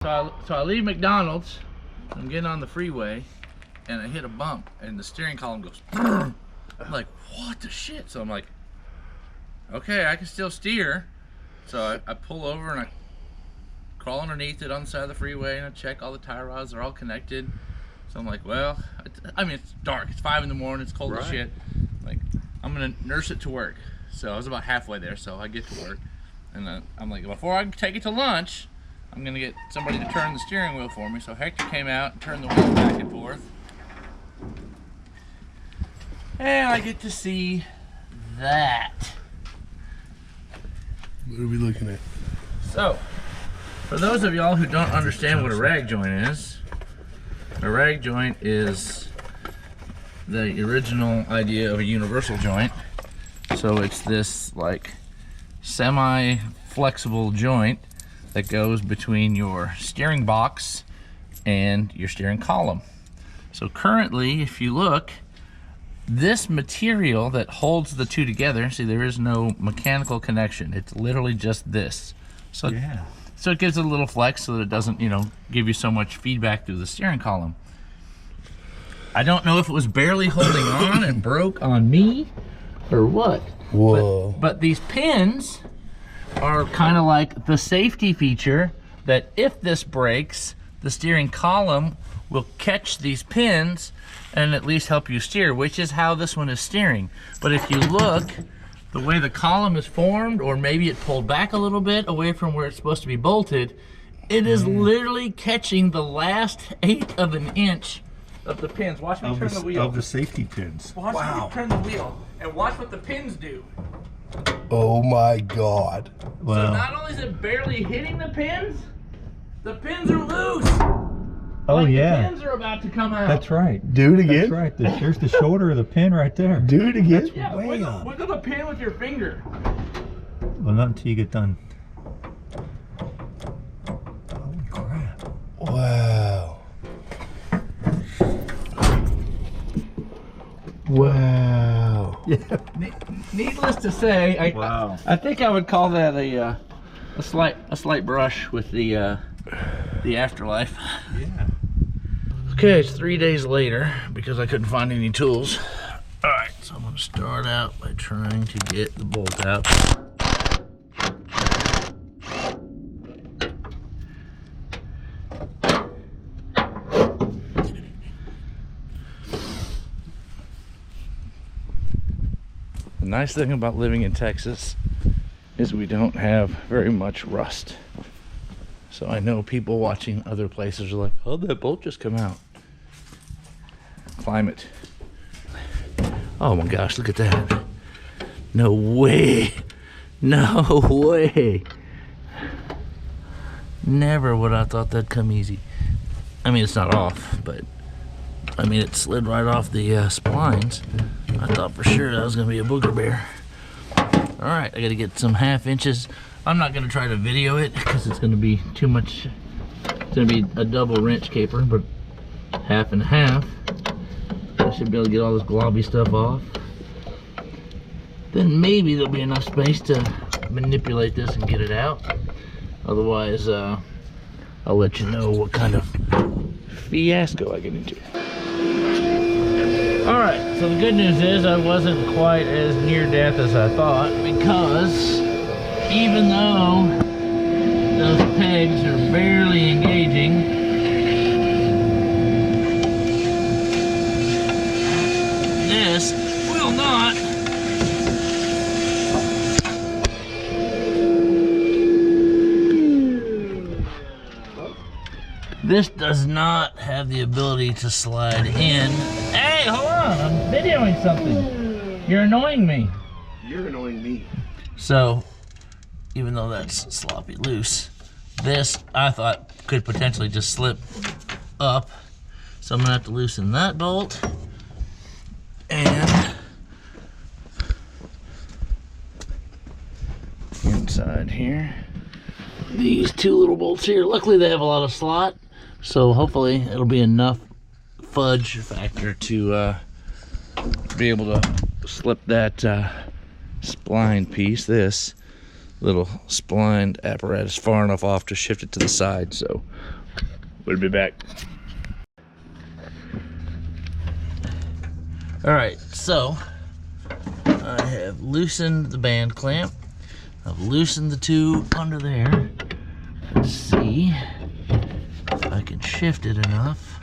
So I leave McDonald's, I'm getting on the freeway, and I hit a bump, and the steering column goes, I'm like, what the shit? So I'm like, okay, I can still steer. So I pull over and I crawl underneath it on the side of the freeway, and I check all the tie rods, they're all connected. So I'm like, well, I mean, it's dark, it's 5 in the morning, it's cold as shit. Like, I'm gonna nurse it to work. So I was about halfway there, so I get to work, and I'm like, before I take it to lunch, I'm gonna get somebody to turn the steering wheel for me. So Hector came out and turned the wheel back and forth. And I get to see that. What are we looking at? So, for those of y'all who don't understand what a rag joint is, a rag joint is the original idea of a universal joint. So it's this like semi-flexible joint that goes between your steering box and your steering column. So currently, if you look, this material that holds the two together, see, there is no mechanical connection. It's literally just this. So, so it gives it a little flex so that it doesn't, you know, give you so much feedback through the steering column. I don't know if it was barely holding on and broke on me or what. Whoa. But these pins are kind of like the safety feature that if this breaks, the steering column will catch these pins and at least help you steer, which is how this one is steering. But if you look, the way the column is formed, or maybe it pulled back a little bit away from where it's supposed to be bolted, it is literally catching the last 1/8 of an inch of the pins. Watch me turn the wheel. Of the safety pins. Watch me turn the wheel and watch what the pins do. Oh my God. Well, So not only is it barely hitting the pins are loose. oh Like yeah, the pins are about to come out. that's right. Do it again. That's right. There's the shoulder of the pin right there. Do it again. Yeah, way up. wiggle the pin with your finger. Well, not until you get done. Holy crap. Wow. Wow. Yeah. Needless to say, Wow. I think I would call that a slight brush with the afterlife. Yeah. Okay, it's 3 days later because I couldn't find any tools. All right, so I'm gonna start out by trying to get the bolt out. The nice thing about living in Texas is we don't have very much rust. So I know people watching other places are like, how'd that bolt just come out? Climate. Oh my gosh, look at that. No way. No way. Never would I thought that'd come easy. I mean, it's not off, but I mean, it slid right off the splines. I thought for sure that was gonna be a booger bear. All right, I gotta get some 1/2 inches. I'm not gonna try to video it because it's gonna be too much. It's gonna be a double wrench caper, but 1/2 and 1/2. I should be able to get all this globby stuff off. Then maybe there'll be enough space to manipulate this and get it out. Otherwise, I'll let you know what kind of fiasco I get into. Alright, so the good news is I wasn't quite as near death as I thought, because even though those pegs are barely engaging, this will not. This does not have the ability to slide in. Hey, hold on, I'm videoing something. You're annoying me. You're annoying me. So, even though that's sloppy loose, this I thought could potentially just slip up. So I'm gonna have to loosen that bolt. And inside here, these 2 little bolts here. Luckily they have a lot of slot. So hopefully it'll be enough fudge factor to be able to slip that spline piece, this, little spline apparatus far enough off to shift it to the side. So we'll be back. All right, so I have loosened the band clamp. I've loosened the tube under there. Let's see if I can shift it enough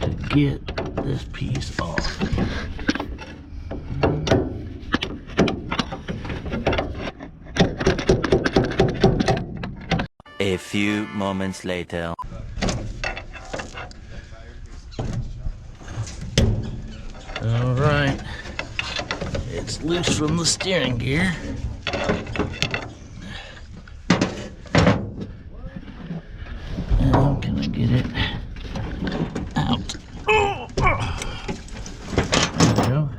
to get this piece off. A few moments later. All right, it's loose from the steering gear. Now can I get it out? Oh, there we go.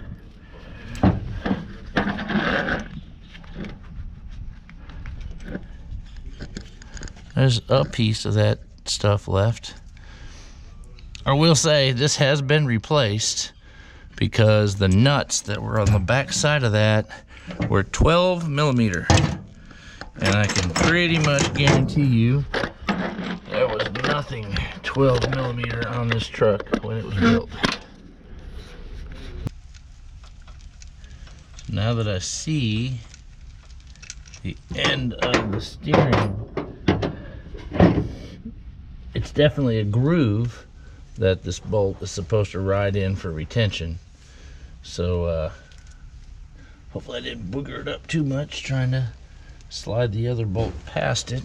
There's a piece of that stuff left. I will say this has been replaced because the nuts that were on the back side of that were 12 millimeter. And I can pretty much guarantee you there was nothing 12 millimeter on this truck when it was built. Now that I see the end of the steering, it's definitely a groove that this bolt is supposed to ride in for retention. So hopefully I didn't booger it up too much trying to slide the other bolt past it.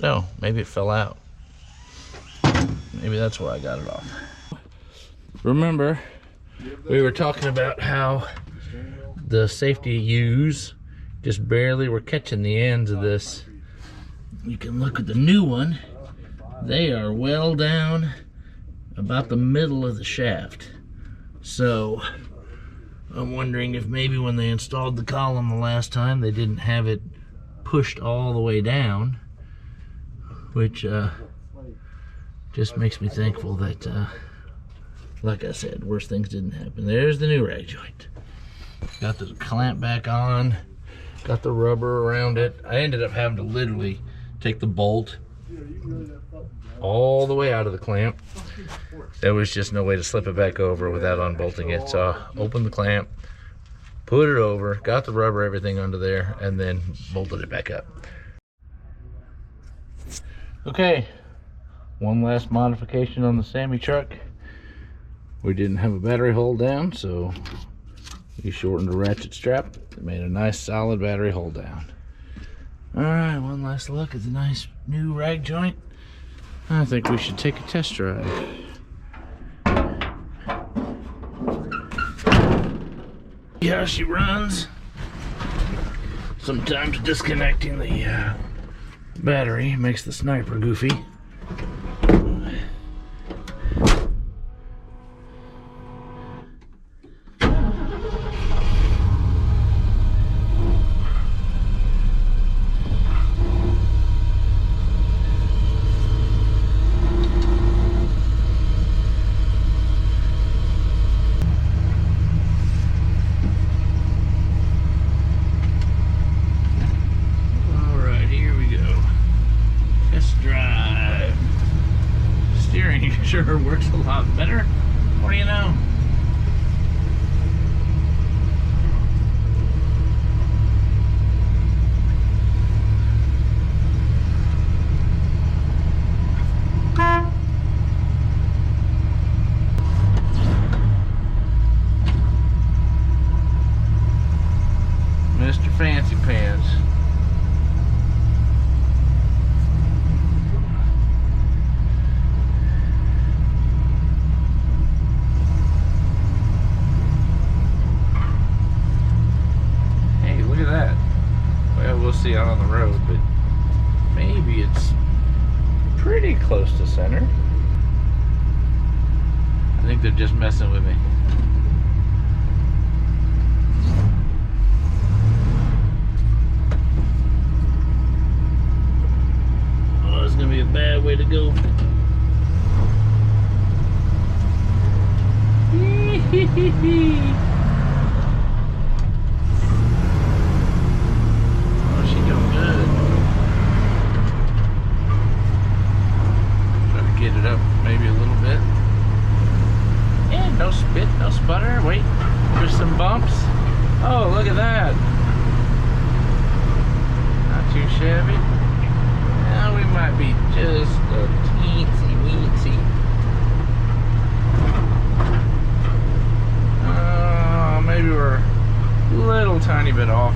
No, maybe it fell out. Maybe that's why I got it off. Remember, we were talking about how the safety U's just barely were catching the ends of this. You can look at the new one. They are well down about the middle of the shaft. So I'm wondering if maybe when they installed the column the last time they didn't have it pushed all the way down, which just makes me thankful that like I said, worse things didn't happen. There's the new rag joint. Got the clamp back on, got the rubber around it. I ended up having to literally take the bolt all the way out of the clamp. There was just no way to slip it back over without unbolting it. So I opened the clamp, put it over, got the rubber, everything under there, and then bolted it back up. Okay, one last modification on the Sammy truck. We didn't have a battery hold down, so we shortened the ratchet strap. It made a nice solid battery hold down. All right, one last look at the nice new rag joint. I think we should take a test drive. See how she runs. Sometimes disconnecting the battery makes the sniper goofy. Sure works a lot better. What do you know? Mr. Fancy Pants. See out on the road, but maybe it's pretty close to center. I think they're just messing with me. Oh, it's gonna be a bad way to go. Oh, look at that. Not too shabby. Now we might be just a teensy weensy. Maybe we're a little tiny bit off.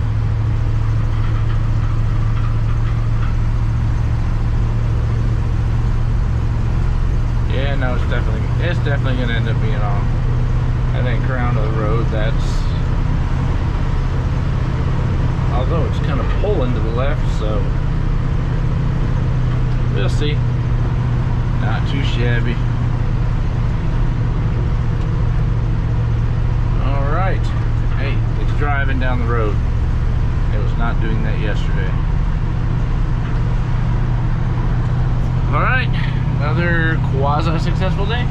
Yeah, no, it's definitely gonna end up being on. I think crown of the road. Although it's kind of pulling to the left, so we'll see. Not too shabby. All right. Hey, it's driving down the road. It was not doing that yesterday. All right. Another quasi-successful day.